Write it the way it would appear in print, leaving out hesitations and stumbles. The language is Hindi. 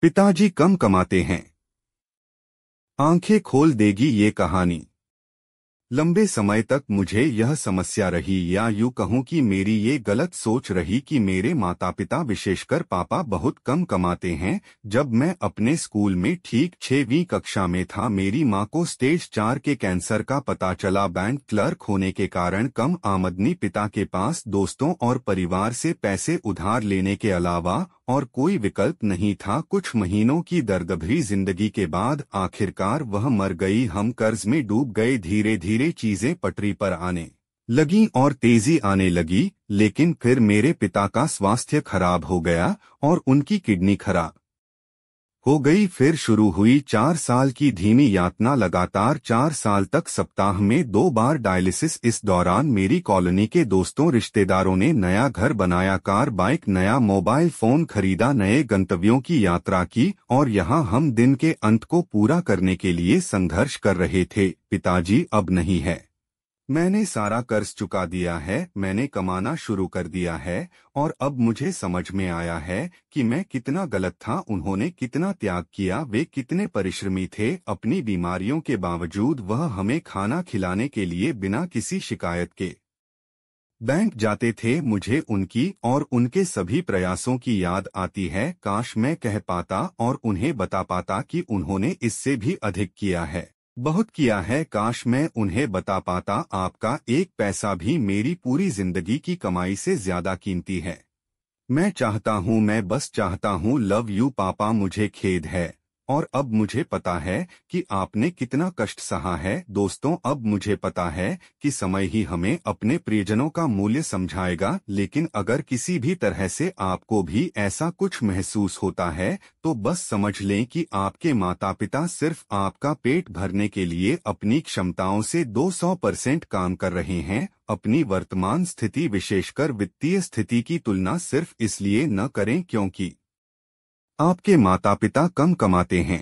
पिताजी कम कमाते हैं। आंखें खोल देगी ये कहानी। लंबे समय तक मुझे यह समस्या रही, या यूं कहूं कि मेरी ये गलत सोच रही कि मेरे माता पिता, विशेषकर पापा, बहुत कम कमाते हैं। जब मैं अपने स्कूल में ठीक 6वीं कक्षा में था, मेरी मां को स्टेज 4 के कैंसर का पता चला। बैंक क्लर्क होने के कारण कम आमदनी, पिता के पास दोस्तों और परिवार से पैसे उधार लेने के अलावा और कोई विकल्प नहीं था। कुछ महीनों की दर्दभरी जिंदगी के बाद आखिरकार वह मर गई। हम कर्ज में डूब गए। धीरे धीरे चीजें पटरी पर आने लगी और तेजी आने लगी। लेकिन फिर मेरे पिता का स्वास्थ्य खराब हो गया और उनकी किडनी खराब हो गई। फिर शुरू हुई 4 साल की धीमी यातना, लगातार 4 साल तक सप्ताह में 2 बार डायलिसिस। इस दौरान मेरी कॉलोनी के दोस्तों, रिश्तेदारों ने नया घर बनाया, कार, बाइक, नया मोबाइल फोन खरीदा, नए गंतव्यों की यात्रा की, और यहाँ हम दिन के अंत को पूरा करने के लिए संघर्ष कर रहे थे। पिताजी अब नहीं है। मैंने सारा कर्ज चुका दिया है, मैंने कमाना शुरू कर दिया है, और अब मुझे समझ में आया है कि मैं कितना गलत था। उन्होंने कितना त्याग किया, वे कितने परिश्रमी थे। अपनी बीमारियों के बावजूद वह हमें खाना खिलाने के लिए बिना किसी शिकायत के बैंक जाते थे। मुझे उनकी और उनके सभी प्रयासों की याद आती है। काश मैं कह पाता और उन्हें बता पाता कि उन्होंने इससे भी अधिक किया है, बहुत किया है। काश मैं उन्हें बता पाता, आपका एक पैसा भी मेरी पूरी जिंदगी की कमाई से ज्यादा कीमती है। मैं चाहता हूँ, मैं बस चाहता हूँ। लव यू पापा। मुझे खेद है, और अब मुझे पता है कि आपने कितना कष्ट सहा है। दोस्तों, अब मुझे पता है कि समय ही हमें अपने प्रियजनों का मूल्य समझाएगा। लेकिन अगर किसी भी तरह से आपको भी ऐसा कुछ महसूस होता है, तो बस समझ लें कि आपके माता पिता सिर्फ आपका पेट भरने के लिए अपनी क्षमताओं से 200% काम कर रहे हैं। अपनी वर्तमान स्थिति, विशेषकर वित्तीय स्थिति, की तुलना सिर्फ इसलिए न करें क्योंकि आपके माता पिता कम कमाते हैं।